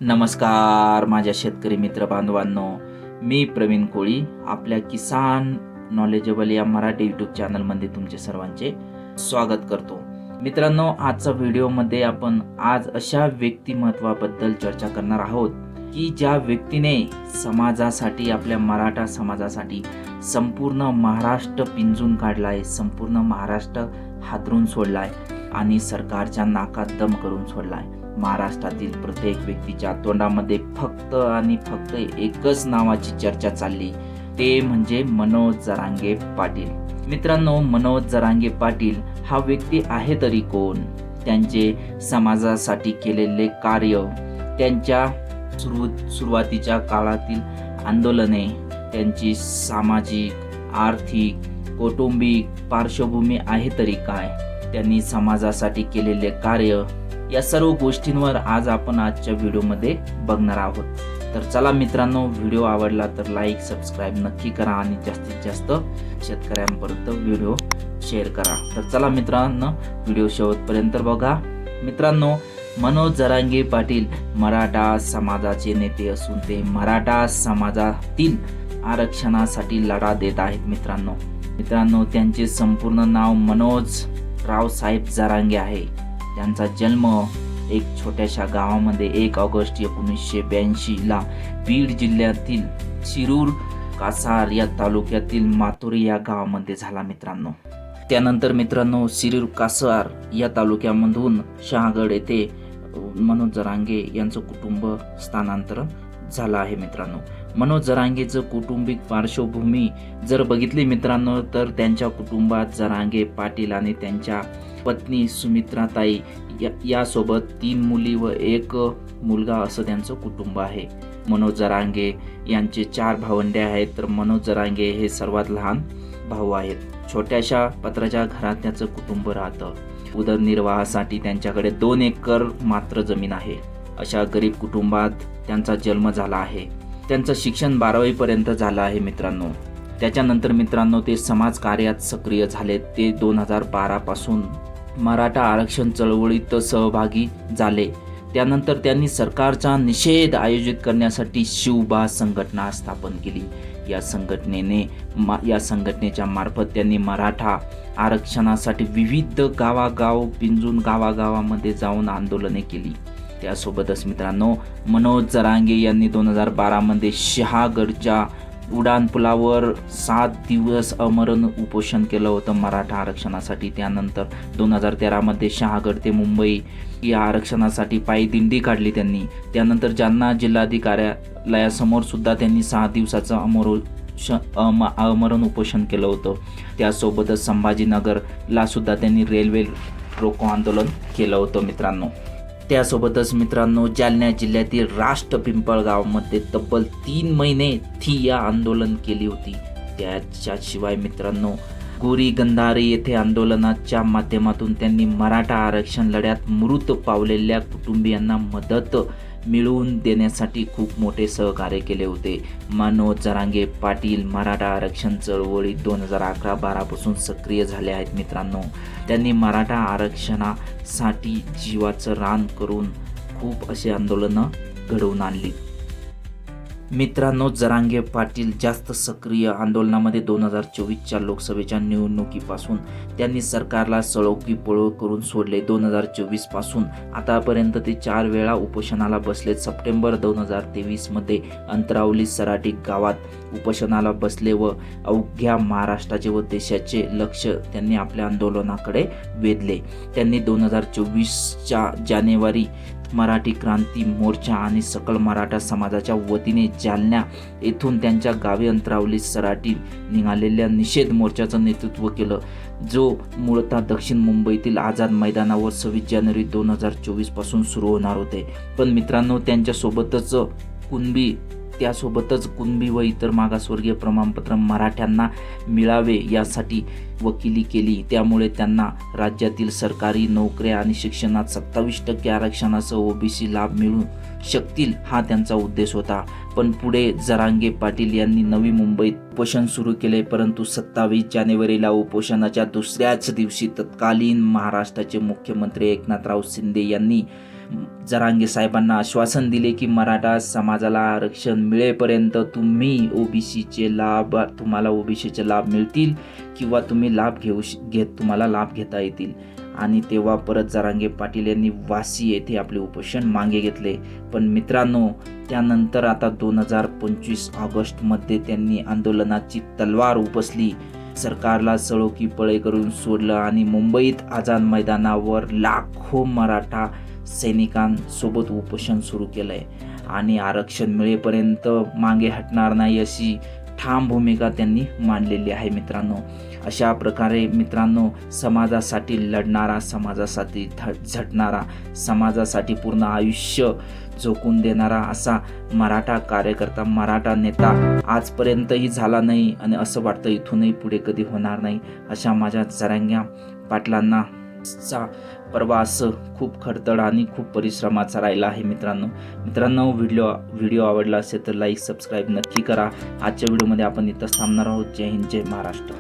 नमस्कार माझ्या शेतकरी मित्र बांधवांनो, मी प्रवीण कोळी आपल्या किसान नॉलेजेबल या मराठी यूट्यूब चॅनलमध्ये तुमचे सर्वांचे स्वागत करतो. मित्रांनो, आजच्या व्हिडिओमध्ये आपण आज अशा व्यक्तिमत्वाबद्दल चर्चा करणार आहोत की ज्या व्यक्तीने समाजासाठी, आपल्या मराठा समाजासाठी संपूर्ण महाराष्ट्र पिंजून काढलाय, संपूर्ण महाराष्ट्र हादरून सोडलाय आणि सरकारच्या नाकात दम करून सोडलाय. महाराष्ट्रातील प्रत्येक व्यक्तीच्या तोंडामध्ये फक्त आणि फक्त एकच नावाची चर्चा चालली, ते म्हणजे मनोज जरांगे पाटील. मित्रांनो, मनोज जरांगे पाटील हा व्यक्ती आहे तरी कोण? त्यांचे समाजासाठी केलेले कार्य, त्यांच्या सुरुवातीच्या काळातील आंदोलने, त्यांची सामाजिक, आर्थिक, कौटुंबिक पार्श्वभूमी आहे तरी काय, त्यांनी समाजासाठी केलेले कार्य, या सर्व गोष्टींवर आज आपण आजच्या व्हिडिओमध्ये बघणार आहोत. तर चला मित्रांनो, व्हिडिओ आवडला तर लाईक, सबस्क्राईब नक्की करा आणि जास्तीत जास्त शेतकऱ्यांपर्यंत व्हिडिओ शेअर करा. तर चला मित्रांनो, व्हिडिओ शेवटपर्यंत बघा. मित्रांनो, मनोज जरांगे पाटील मराठा समाजाचे नेते असून ते मराठा समाजातील आरक्षणासाठी लढा देत आहेत. मित्रांनो, त्यांचे संपूर्ण नाव मनोज रावसाहेब जरांगे आहे. त्यांचा जन्म एक छोट्याशा गावामध्ये 1 ऑगस्ट 1982 ला बीड जिल्ह्यातील शिरूर कासार या तालुक्यातील मातुरी या गावामध्ये झाला. त्यानंतर मित्रांनो, शिरूर कासार या तालुक्यामधून शहागड येथे मनोज जरांगे यांचं कुटुंब स्थानांतरण झालं आहे. मनोज जरांगेचं कौटुंबिक पार्श्वभूमी जर बघितली मित्रांनो, तर त्यांच्या कुटुंबात जरांगे पाटील आणि त्यांच्या पत्नी सुमित्राताई यासोबत 3 मुली व 1 मुलगा असं त्यांचं कुटुंब आहे. मनोज जरांगे यांचे 4 भावंडे आहेत, तर मनोज जरांगे हे सर्वात लहान भाऊ आहेत. छोट्याशा पत्राच्या घरात त्याचं कुटुंब राहतं. उदरनिर्वाहासाठी त्यांच्याकडे 2 एकर मात्र जमीन आहे. अशा गरीब कुटुंबात त्यांचा जन्म झाला आहे. त्यांचं शिक्षण 12वी पर्यंत झालं आहे. त्याच्यानंतर मित्रांनो, ते समाजकार्यात सक्रिय झाले. ते 2012 पासून मराठा आरक्षण चळवळीत सहभागी झाले. त्यानंतर त्यांनी सरकारचा निषेध आयोजित करण्यासाठी शिवबा संघटना स्थापन केली. या संघटनेच्या मार्फत त्यांनी मराठा आरक्षणासाठी विविध पिंजून गावागावामध्ये जाऊन आंदोलने केली. त्यासोबतच मित्रांनो, मनोज जरांगे यांनी 2012 मध्ये शहागडच्या उड्डाणपुलावर 7 दिवस आमरण उपोषण केलं होतं मराठा आरक्षणासाठी. त्यानंतर 2013 मध्ये शहागड ते मुंबई या आरक्षणासाठी पायी दिंडी काढली त्यांनी. त्यानंतर जालना जिल्हाधिकाऱ्यालयासमोर सुद्धा त्यांनी 6 दिवसाचं आमरण उपोषण केलं होतं. त्यासोबतच संभाजीनगरला सुद्धा त्यांनी रेल्वे रोको आंदोलन केलं होतं. त्यासोबतच मित्रांनो, जालना जिल्ह्यातील राष्ट्रपिंपळगावमध्ये तब्बल 3 महिने ठिय्या आंदोलन केली होती. त्याच्याशिवाय मित्रांनो, गोरी गंधारी येथे आंदोलनाच्या माध्यमातून त्यांनी मराठा आरक्षण लढ्यात मृत पावलेल्या कुटुंबियांना मदत मिळवून देण्यासाठी खूप मोठे सहकार्य केले होते. मनोज जरांगे पाटील मराठा आरक्षण चळवळीत 2011-12 पासून सक्रिय झाले आहेत. त्यांनी मराठा आरक्षणासाठी जीवाचं रान करून खूप अशी आंदोलनं घडवून आणली. मित्रांनो, जरांगे पाटील जास्त सक्रिय आंदोलनामध्ये 2024च्या लोकसभेच्या निवडणुकीपासून त्यांनी सरकारला सळोकी पळो करून सोडले. 2024 पासून आतापर्यंत ते 4 वेळा उपोषणाला बसले. सप्टेंबर 2023 मध्ये अंतरावली सराटी गावात उपोषणाला बसले व अवघ्या महाराष्ट्राचे व देशाचे लक्ष त्यांनी आपल्या आंदोलनाकडे वेधले. त्यांनी 2024च्या जानेवारी मराठी क्रांती मोर्चा आणि सकल मराठा समाजाच्या वतीने जालना येथून त्यांच्या गावी अंतरावली सराटी निघालेल्या निषेध मोर्चाचं नेतृत्व केलं, जो मूळतः दक्षिण मुंबईतील आझाद मैदानावर 26 जानेवारी 2024 पासून सुरू होणार होते. पण मित्रांनो, त्यासोबतच कुणबी व इतर मागासवर्गीय प्रमाणपत्र मराठ्यांना मिळावे यासाठी वकिली केली. त्यामुळे त्यांना राज्यातील सरकारी नोकऱ्या आणि शिक्षणात 27% आरक्षणासह ओबीसी लाभ मिळू शकतील, हा त्यांचा उद्देश होता. पण पुढे जरांगे पाटील यांनी नवी मुंबईत उपोषण सुरू केले. परंतु 27 जानेवारीला उपोषणाच्या दुसऱ्याच दिवशी तत्कालीन महाराष्ट्राचे मुख्यमंत्री एकनाथराव शिंदे यांनी जरांगे साहेबांना आश्वासन दिले की मराठा समाजाला आरक्षण मिळेपर्यंत तुम्हाला ओबीसीचे लाभ मिळतील किंवा तुम्ही तुम्हाला लाभ घेता येतील. आणि तेव्हा परत जरांगे पाटील यांनी वाशी येथे आपले उपोषण मागे घेतले. पण मित्रांनो, त्यानंतर आता 2025 ऑगस्टमध्ये त्यांनी आंदोलनाची तलवार उपसली, सरकारला सळो की पळे करून सोडलं आणि मुंबईत आझाद मैदानावर लाखो मराठा सैनिकांसोबत उपोषण सुरू केलंय. आणि आरक्षण मिळेपर्यंत मागे हटणार नाही अशी ठाम भूमिका त्यांनी मांडलेली आहे. मित्रांनो, अशा प्रकारे मित्रांनो, समाजासाठी लढणारा, समाजासाठी झटणारा, समाजासाठी पूर्ण आयुष्य झोकून देणारा असा मराठा कार्यकर्ता, मराठा नेता आजपर्यंतही झाला नाही आणि असं वाटतं इथूनही पुढे कधी होणार नाही. अशा माझ्या जरांगे पाटलांना प्रवास खूप खडतर आणि खूप परिश्रमाचा राहिला आहे. मित्रांनो, व्हिडिओ आवडला असेल तर लाईक सबस्क्राईब नक्की करा. आजच्या व्हिडिओमध्ये आपण इथंच थांबणार आहोत. जय हिंद, जय महाराष्ट्र.